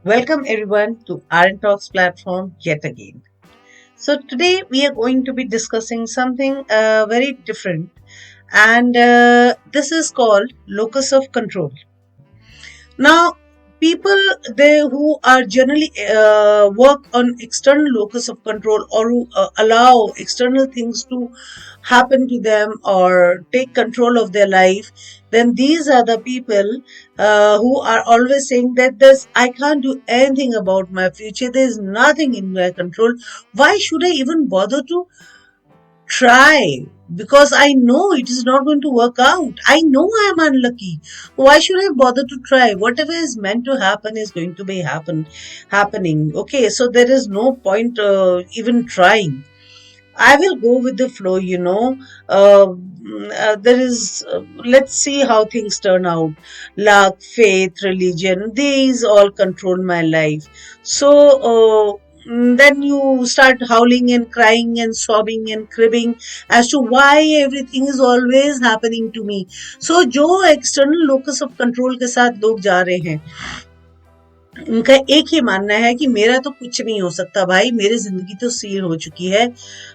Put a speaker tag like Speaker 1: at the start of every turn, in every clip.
Speaker 1: Welcome everyone to RN Talks platform yet again. So today we are going to be discussing something very different, and this is called locus of control. Now, people they who are generally work on external locus of control, or who allow external things to happen to them or take control of their life, then these are the people who are always saying that this I can't do anything about my future, there is nothing in my control, why should I even bother to try, because I know it is not going to work out. I know I am unlucky. Why should I bother to try? Whatever is meant to happen is going to be happening. Okay, so there is no point even trying. I will go with the flow. There is, let's see how things turn out. Luck, faith, religion, these all control my life. So, then you start howling and crying and sobbing and cribbing as to why everything is always happening to me. So, जो external locus of control के साथ लोग जा रहे हैं, उनका एक ही मानना है कि मेरा तो कुछ नहीं हो सकता भाई, मेरी जिंदगी तो सील हो चुकी है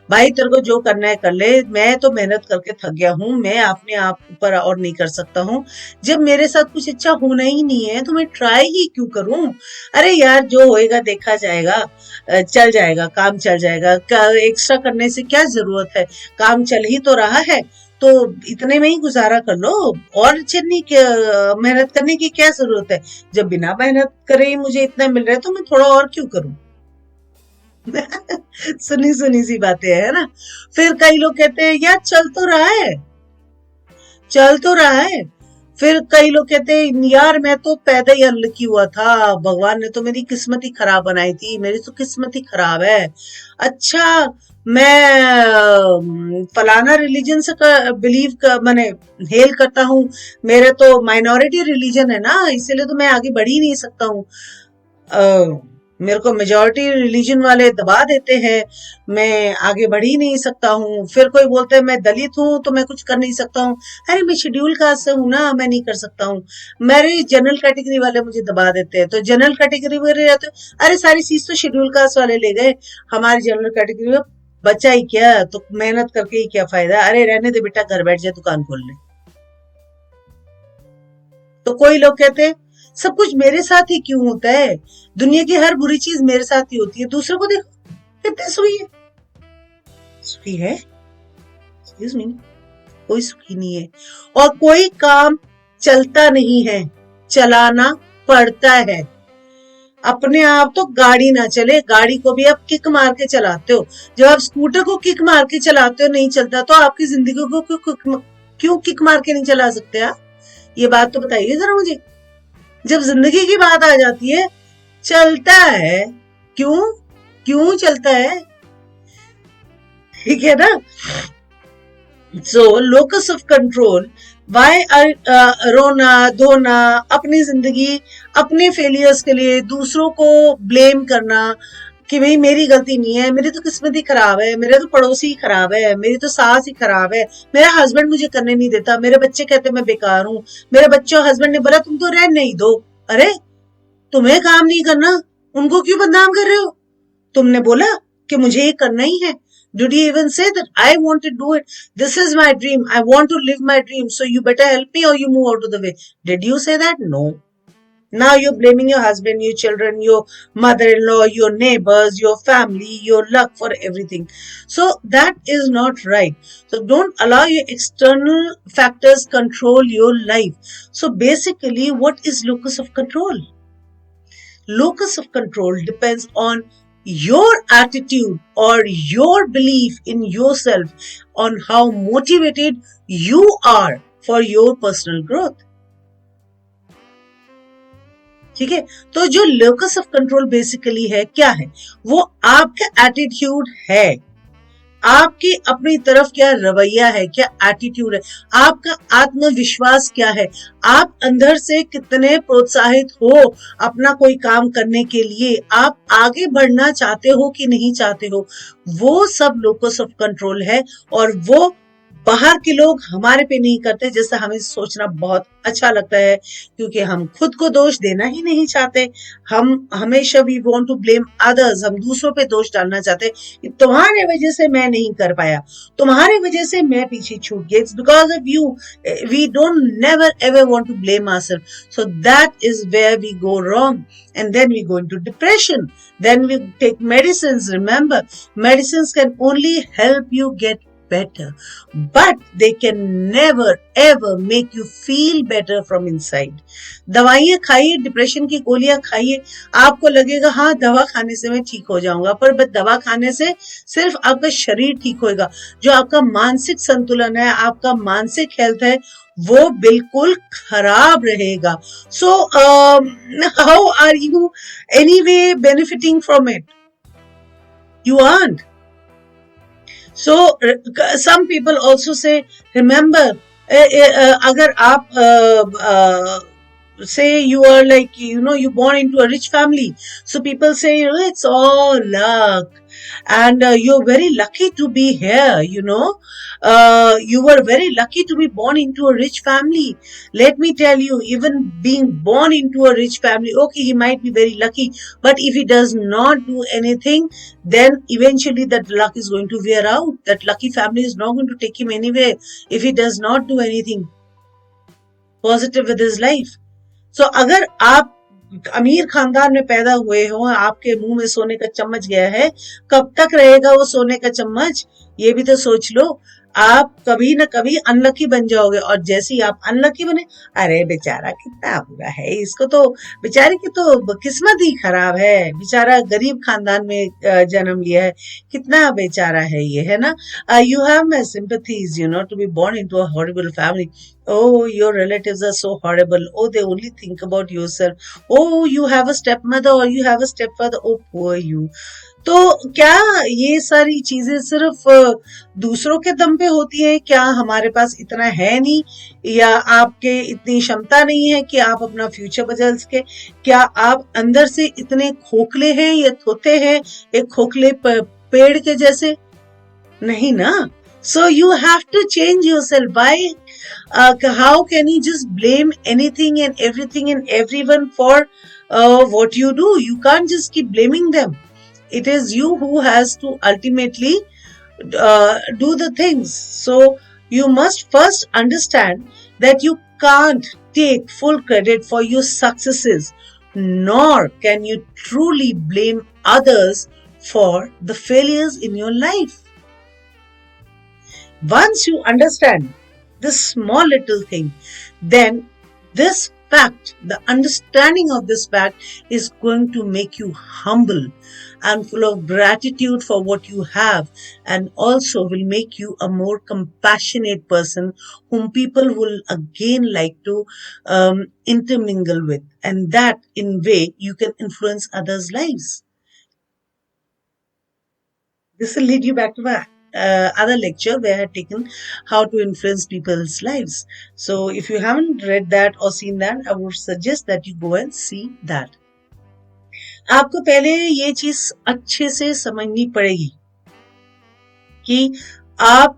Speaker 1: भाई, तेरे को जो करना है कर ले, मैं तो मेहनत करके थक गया हूँ, मैं अपने आप ऊपर और नहीं कर सकता हूँ, जब मेरे साथ कुछ अच्छा होना ही नहीं है तो मैं ट्राई ही क्यों करूँ। अरे यार, जो होएगा देखा जाएगा, चल जाएगा, काम चल जाएगा, एक्स्ट्रा करने से क्या जरूरत है, काम चल ही तो रहा है, तो इतने में ही गुजारा कर लो, और अच्छे नहीं मेहनत करने की क्या जरूरत है, जब बिना मेहनत करे ही मुझे इतना मिल रहा है तो मैं थोड़ा और क्यों करूं। सुनी सुनी सी बातें है ना। फिर कई लोग कहते हैं यार चल तो रहा है, चल तो रहा है। फिर कई लोग कहते हैं यार मैं तो पैदा ही अनलकी हुआ था, भगवान ने तो मेरी किस्मत ही खराब बनाई थी, मेरी तो किस्मत ही खराब है। अच्छा, मैं फलाना रिलीजन से बिलीव कर मैंने हेल करता हूँ, मेरे तो माइनॉरिटी रिलीजन है ना, इसीलिए तो मैं आगे बढ़ ही नहीं सकता हूँ। मेरे को मेजॉरिटी रिलीजन वाले दबा देते हैं, मैं आगे बढ़ ही नहीं सकता हूँ। फिर कोई बोलता है मैं दलित हूँ तो मैं कुछ कर नहीं सकता हूँ, अरे मैं शेड्यूल कास्ट से हूँ ना, मैं नहीं कर सकता हूँ। मेरे जनरल कैटेगरी वाले मुझे दबा देते हैं, तो जनरल कैटेगरी वाले रहते, अरे सारी चीज तो शेड्यूल कास्ट वाले ले गए, हमारी जनरल कैटेगरी में बचा ही क्या, तो मेहनत करके ही क्या फायदा, अरे रहने दे बेटा, घर बैठ जाए दुकान खोल ले। तो कोई लोग कहते हैं सब कुछ मेरे साथ ही क्यों होता है, दुनिया की हर बुरी चीज मेरे साथ ही होती है, दूसरे को देखो कितने सुखी है। सुखी है? एक्सक्यूज मी, कोई सुखी नहीं है। और कोई काम चलता नहीं है, चलाना पड़ता है। अपने आप तो गाड़ी ना चले, गाड़ी को भी आप किक मार के चलाते हो, जब आप स्कूटर को किक मार के चलाते हो नहीं चलता, तो आपकी जिंदगी को क्यों किक मार के नहीं चला सकते आप? ये बात तो बताइए जरा मुझे। जब जिंदगी की बात आ जाती है, चलता है, क्यों क्यों चलता है, ठीक है ना। सो लोकस ऑफ कंट्रोल, वाई रोना धोना, अपनी जिंदगी, अपने फेलियर्स के लिए दूसरों को ब्लेम करना कि भाई मेरी गलती नहीं है, मेरी तो किस्मत ही खराब है, मेरे तो पड़ोसी ही खराब है, मेरी तो सास ही खराब है, मेरा हस्बैंड मुझे करने नहीं देता, मेरे बच्चे कहते मैं बेकार हूँ, मेरे बच्चों हस्बैंड ने बोला तुम तो रह नहीं दो। अरे तुम्हें काम नहीं करना, उनको क्यों बदनाम कर रहे हो? तुमने बोला कि मुझे ये करना ही है। Did you even say that I want to do it? This is my dream. I want to live my dream. So you better help me or you move out of the way. Did you say that? No. Now you're blaming your husband, your children, your mother-in-law, your neighbors, your family, your luck for everything. So that is not right. So don't allow your external factors control your life. So basically, what is locus of control? Locus of control depends on your attitude or your belief in yourself, on how motivated you are for your personal growth. ठीक है, तो जो locus of control basically है क्या है, वो आपका attitude है, आपकी अपनी तरफ क्या रवैया है, क्या एटीट्यूड है, आपका आत्मविश्वास क्या है, आप अंदर से कितने प्रोत्साहित हो अपना कोई काम करने के लिए, आप आगे बढ़ना चाहते हो कि नहीं चाहते हो, वो सब लोकस ऑफ कंट्रोल है। और वो बाहर के लोग हमारे पे नहीं करते, जैसे हमें सोचना बहुत अच्छा लगता है, क्योंकि हम खुद को दोष देना ही नहीं चाहते। हम हमेशा we want to blame others, हम दूसरों पे दोष डालना चाहते हैं, तुम्हारे वजह से मैं नहीं कर पाया, तुम्हारी वजह से मैं पीछे छूट गया, it's because of you. We don't never ever want to blame ourselves, so that is where we go wrong, and then we go into depression. Then we take medicines. Remember, medicines can only help you get better, but they can never ever make you feel better from inside. दवाइयाँ खाइए, depression की गोलियां खाइए, आपको लगेगा हाँ दवा खाने से मैं ठीक हो जाऊंगा, पर बस दवा खाने से सिर्फ आपका शरीर ठीक होएगा, जो आपका मानसिक संतुलन है, आपका मानसिक हेल्थ है, वो बिल्कुल खराब रहेगा. So how are you anyway benefiting from it? You aren't. So some people also say, remember, agar aap say you are like, you born into a rich family, so people say, it's all luck, and you're very lucky to be here, you were very lucky to be born into a rich family. Let me tell you, even being born into a rich family, okay, he might be very lucky, but if he does not do anything, then eventually that luck is going to wear out. That lucky family is not going to take him anywhere if he does not do anything positive with his life. So अगर आप अमीर खानदान में पैदा हुए हो, आपके मुंह में सोने का चम्मच गया है, कब तक रहेगा वो सोने का चम्मच, ये भी तो सोच लो. आप कभी ना कभी अनलकी बन जाओगे, और जैसे ही आप अनलकी बने, अरे बेचारा कितना बुरा है, इसको तो, बेचारे की तो किस्मत ही खराब है, बेचारा गरीब खानदान में जन्म लिया है, कितना बेचारा है ये, है ना. You have my sympathies, to be born into a horrible family. Oh, your relatives are so horrible. Oh, they only think about yourself. Oh, you have a stepmother or you have a stepfather. Oh, poor you. तो क्या ये सारी चीजें सिर्फ दूसरों के दम पे होती है? क्या हमारे पास इतना है नहीं, या आपके इतनी क्षमता नहीं है कि आप अपना फ्यूचर बदल सके? क्या आप अंदर से इतने खोखले हैं या थोते हैं, एक खोखले पेड़ के जैसे? नहीं ना. So you have to change yourself. Why? How can you just blame anything and everything and everyone for what you do? You can't just keep blaming them. It is you who has to ultimately do the things. So you must first understand that you can't take full credit for your successes, nor can you truly blame others for the failures in your life. Once you understand this small little thing, then this fact, the understanding of this fact, is going to make you humble and full of gratitude for what you have, and also will make you a more compassionate person whom people will again like to intermingle with, and that in way you can influence others' lives. This will lead you back to my other lecture where I had taken how to influence people's lives. So if you haven't read that or seen that, I would suggest that you go and see that. आपको पहले ये चीज अच्छे से समझनी पड़ेगी कि आप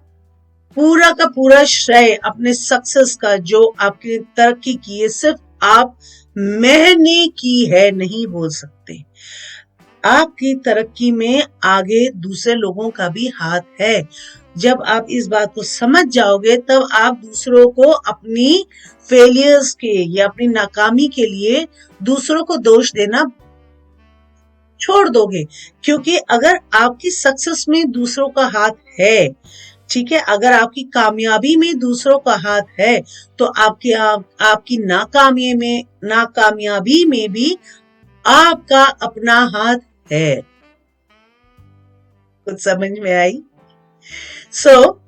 Speaker 1: पूरा का पूरा श्रेय अपने सक्सेस का, जो आपकी तरक्की की है, सिर्फ आप मैंने की है नहीं बोल सकते. आपकी तरक्की में आगे दूसरे लोगों का भी हाथ है. जब आप इस बात को समझ जाओगे, तब आप दूसरों को अपनी फेलियर्स के या अपनी नाकामी के लिए दूसरों को दोष देना छोड़ दोगे. क्योंकि अगर आपकी सक्सेस में दूसरों का हाथ है, ठीक है, अगर आपकी कामयाबी में दूसरों का हाथ है, तो आपकी नाकामयाबी में भी आपका अपना हाथ है. कुछ समझ में आई? सो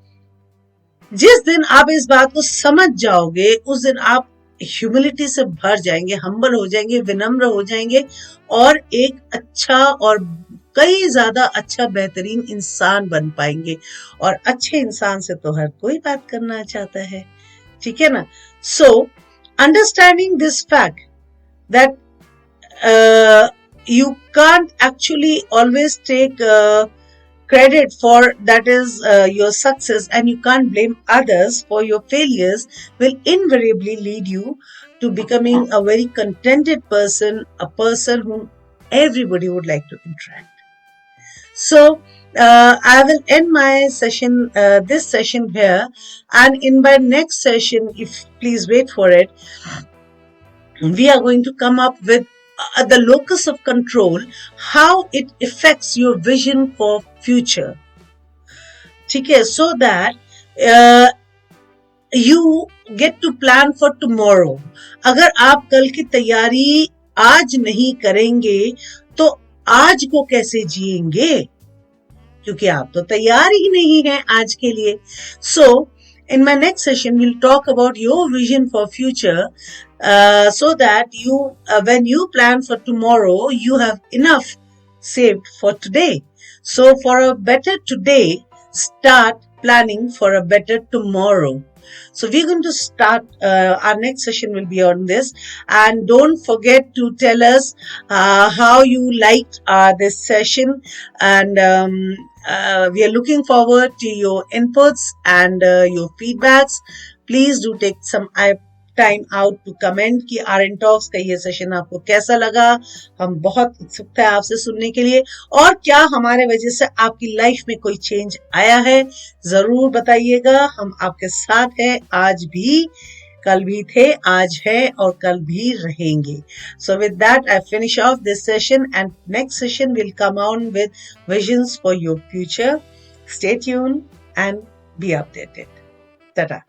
Speaker 1: जिस दिन आप इस बात को समझ जाओगे, उस दिन आप ह्यूमिलिटी से भर जाएंगे, हम्बल हो जाएंगे, विनम्र हो जाएंगे, और एक अच्छा और कई ज्यादा अच्छा बेहतरीन इंसान बन पाएंगे. और अच्छे इंसान से तो हर कोई बात करना चाहता है, ठीक है ना. So understanding this fact that you can't actually always take credit for that is your success, and you can't blame others for your failures, will invariably lead you to becoming a very contented person, a person whom everybody would like to interact. So I will end my session, this session here, and in my next session, if please wait for it, we are going to come up with the locus of control, how it affects your vision for future. Okay, so that you get to plan for tomorrow. अगर आप कल की तैयारी आज नहीं करेंगे तो आज को कैसे जिएंगे, क्योंकि आप तो तैयार ही नहीं हैं आज के लिए. So in my next session we'll talk about your vision for future, so that you when you plan for tomorrow you have enough saved for today. So for a better today, start planning for a better tomorrow. So we're going to start, our next session will be on this, and don't forget to tell us how you liked this session, and we are looking forward to your inputs and your feedbacks. Please do take some time out to comment कि RN talks का ये session आपको कैसा लगा. हम बहुत उत्सुक है आपसे सुनने के लिए, और क्या हमारे वजह से आपकी लाइफ में कोई चेंज आया है, जरूर बताइएगा. हम आपके साथ हैं, आज भी, कल भी थे, आज है और कल भी रहेंगे. So with that I finish off this session, and next session will come on with visions for your future. Stay tuned and be updated. Ta-ta.